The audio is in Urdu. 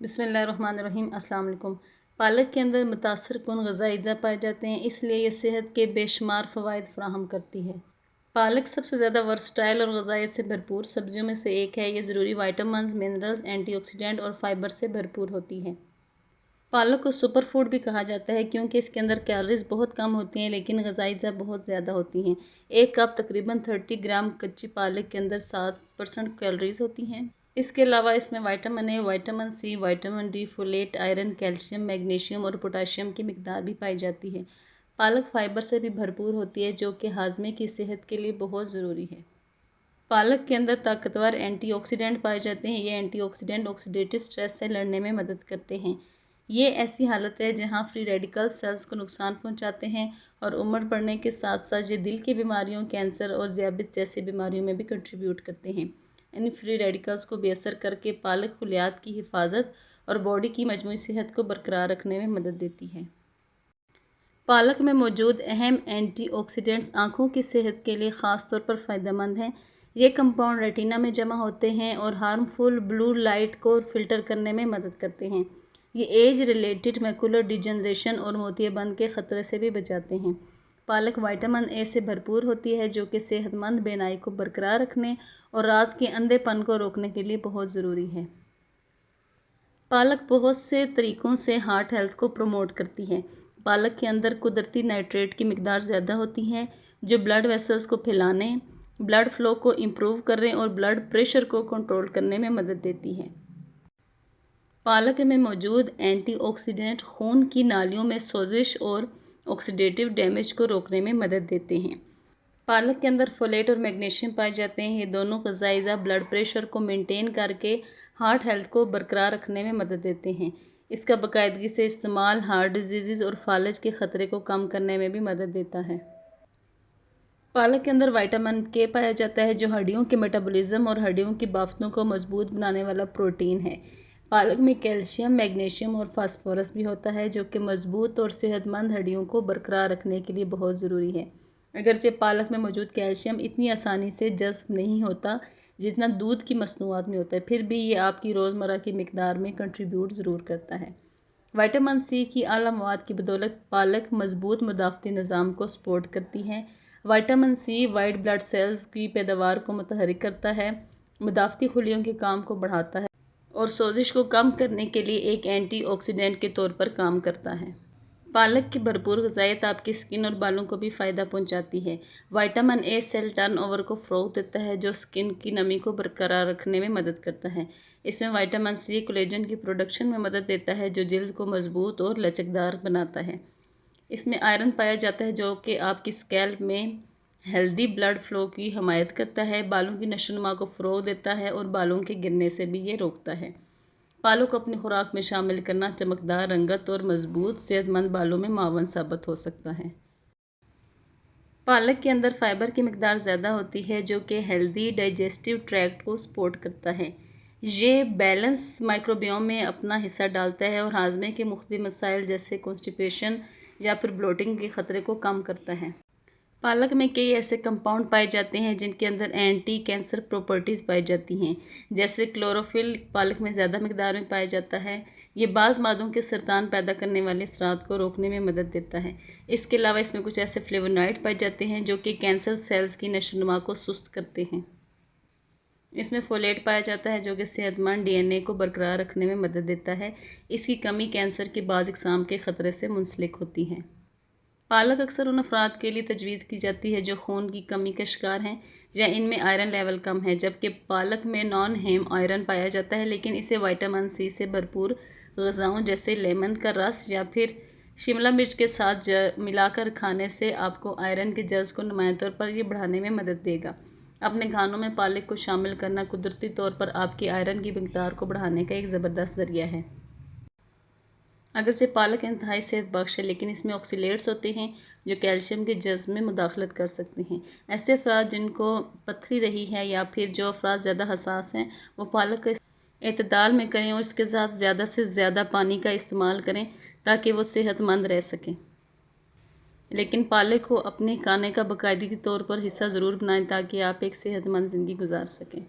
بسم اللہ الرحمن الرحیم۔ السلام علیکم۔ پالک کے اندر متاثر کن غذائی اجزاء پائے جاتے ہیں، اس لیے یہ صحت کے بے شمار فوائد فراہم کرتی ہے۔ پالک سب سے زیادہ ورسٹائل اور غذائیت سے بھرپور سبزیوں میں سے ایک ہے۔ یہ ضروری وائٹامنز، منرلز، اینٹی آکسیڈنٹ اور فائبر سے بھرپور ہوتی ہے۔ پالک کو سپر فوڈ بھی کہا جاتا ہے کیونکہ اس کے اندر کیلوریز بہت کم ہوتی ہیں لیکن غذائی اجزاء بہت زیادہ ہوتی ہیں۔ ایک کپ تقریباً 30 گرام کچی پالک کے اندر 7% کیلوریز ہوتی ہیں۔ اس کے علاوہ اس میں vitamin A, vitamin C, vitamin D, folate, iron, calcium, magnesium اور پوٹاشیم کی مقدار بھی پائی جاتی ہے۔ پالک فائبر سے بھی بھرپور ہوتی ہے جو کہ ہاضمے کی صحت کے لیے بہت ضروری ہے۔ پالک کے اندر طاقتور اینٹی آکسیڈنٹ پائے جاتے ہیں۔ یہ اینٹی آکسیڈنٹ آکسیڈیٹیو سٹریس سے لڑنے میں مدد کرتے ہیں۔ یہ ایسی حالت ہے جہاں فری ریڈیکل سیلز کو نقصان پہنچاتے ہیں اور عمر بڑھنے کے ساتھ ساتھ یہ دل کی بیماریوں، کینسر اور ذیابیطس جیسی بیماریوں میں بھی کنٹریبیوٹ کرتے ہیں۔ ان فری ریڈیکلز کو بے اثر کر کے پالک خلیات کی حفاظت اور باڈی کی مجموعی صحت کو برقرار رکھنے میں مدد دیتی ہے۔ پالک میں موجود اہم اینٹی آکسیڈنٹس آنکھوں کی صحت کے لیے خاص طور پر فائدہ مند ہیں۔ یہ کمپاؤنڈ ریٹینا میں جمع ہوتے ہیں اور ہارمفل بلو لائٹ کو فلٹر کرنے میں مدد کرتے ہیں۔ یہ ایج ریلیٹڈ میکولر ڈیجنریشن اور موتیہ بند کے خطرے سے بھی بچاتے ہیں۔ پالک وائٹامن اے سے بھرپور ہوتی ہے جو کہ صحت مند بینائی کو برقرار رکھنے اور رات کے اندھے پن کو روکنے کے لیے بہت ضروری ہے۔ پالک بہت سے طریقوں سے ہارٹ ہیلتھ کو پروموٹ کرتی ہے۔ پالک کے اندر قدرتی نائٹریٹ کی مقدار زیادہ ہوتی ہے جو بلڈ ویسلز کو پھیلانے، بلڈ فلو کو امپروو کرنے اور بلڈ پریشر کو کنٹرول کرنے میں مدد دیتی ہے۔ پالک میں موجود اینٹی آکسیڈنٹ خون کی نالیوں میں سوزش اور آکسیڈیٹیو ڈیمیج کو روکنے میں مدد دیتے ہیں۔ پالک کے اندر فولیٹ اور میگنیشیم پائے جاتے ہیں۔ یہ دونوں غذائی اجزاء بلڈ پریشر کو مینٹین کر کے ہارٹ ہیلتھ کو برقرار رکھنے میں مدد دیتے ہیں۔ اس کا باقاعدگی سے استعمال ہارٹ ڈیزیز اور فالج کے خطرے کو کم کرنے میں بھی مدد دیتا ہے۔ پالک کے اندر وائٹامن کے پایا جاتا ہے جو ہڈیوں کے میٹابولزم اور ہڈیوں کی بافتوں کو مضبوط بنانے والا پروٹین ہے۔ پالک میں کیلشیم، میگنیشیم اور فاسفورس بھی ہوتا ہے جو کہ مضبوط اور صحت مند ہڈیوں کو برقرار رکھنے کے لیے بہت ضروری ہے۔ اگرچہ پالک میں موجود کیلشیم اتنی آسانی سے جذب نہیں ہوتا جتنا دودھ کی مصنوعات میں ہوتا ہے، پھر بھی یہ آپ کی روزمرہ کی مقدار میں کنٹریبیوٹ ضرور کرتا ہے۔ وائٹامن سی کی اعلیٰ مواد کی بدولت پالک مضبوط مدافعتی نظام کو سپورٹ کرتی ہے۔ Vitamin C white blood cells کی پیداوار کو متحرک کرتا ہے، مدافعتی خلیوں کے کام کو بڑھاتا ہے اور سوزش کو کم کرنے کے لیے ایک اینٹی آکسیڈنٹ کے طور پر کام کرتا ہے۔ پالک کی بھرپور غذائیت آپ کی سکن اور بالوں کو بھی فائدہ پہنچاتی ہے۔ Vitamin A cell turnover کو فروغ دیتا ہے جو سکن کی نمی کو برقرار رکھنے میں مدد کرتا ہے۔ اس میں وائٹامن سی کولیجن کی پروڈکشن میں مدد دیتا ہے جو جلد کو مضبوط اور لچکدار بناتا ہے۔ اس میں آئرن پایا جاتا ہے جو کہ آپ کی اسکیلپ میں ہیلدی بلڈ فلو کی حمایت کرتا ہے، بالوں کی نشو و نما کو فروغ دیتا ہے اور بالوں کے گرنے سے بھی یہ روکتا ہے۔ پالک کو اپنی خوراک میں شامل کرنا چمکدار رنگت اور مضبوط صحت مند بالوں میں معاون ثابت ہو سکتا ہے۔ پالک کے اندر فائبر کی مقدار زیادہ ہوتی ہے جو کہ ہیلدی ڈائجسٹیو ٹریکٹ کو سپورٹ کرتا ہے۔ یہ بیلنس مائکروبیوم میں اپنا حصہ ڈالتا ہے اور ہاضمے کے مختلف مسائل جیسے کانسٹیپیشن یا پھر بلوٹنگ کے خطرے کو کم کرتا ہے۔ پالک میں کئی ایسے کمپاؤنڈ پائے جاتے ہیں جن کے اندر اینٹی کینسر پراپرٹیز پائی جاتی ہیں، جیسے کلوروفل پالک میں زیادہ مقدار میں پایا جاتا ہے۔ یہ بعض مادوں کے سرطان پیدا کرنے والے اثرات کو روکنے میں مدد دیتا ہے۔ اس کے علاوہ اس میں کچھ ایسے فلیونائڈ پائے جاتے ہیں جو کہ کینسر سیلز کی نشو و نما کو سست کرتے ہیں۔ اس میں فولیٹ پایا جاتا ہے جو کہ صحت مند ڈی این اے کو برقرار رکھنے میں مدد دیتا ہے۔ اس کی کمی کینسر کے بعض اقسام کے خطرے سے منسلک ہوتی ہے۔ پالک اکثر ان افراد کے لیے تجویز کی جاتی ہے جو خون کی کمی کا شکار ہیں یا ان میں آئرن لیول کم ہے، جبکہ پالک میں نان ہیم آئرن پایا جاتا ہے لیکن اسے وائٹامن سی سے بھرپور غذاؤں جیسے لیمن کا رس یا پھر شملہ مرچ کے ساتھ ملا کر کھانے سے آپ کو آئرن کے جذب کو نمایاں طور پر یہ بڑھانے میں مدد دے گا۔ اپنے کھانوں میں پالک کو شامل کرنا قدرتی طور پر آپ کی آئرن کی مقدار کو بڑھانے کا ایک زبردست ذریعہ ہے۔ اگرچہ پالک انتہائی صحت بخش ہے لیکن اس میں آکسیلیٹس ہوتے ہیں جو کیلشیم کے جذب میں مداخلت کر سکتے ہیں۔ ایسے افراد جن کو پتھری رہی ہے یا پھر جو افراد زیادہ حساس ہیں وہ پالک کا اعتدال میں کریں اور اس کے ساتھ زیادہ سے زیادہ پانی کا استعمال کریں تاکہ وہ صحت مند رہ سکیں۔ لیکن پالک کو اپنے کھانے کا باقاعدگی طور پر حصہ ضرور بنائیں تاکہ آپ ایک صحت مند زندگی گزار سکیں۔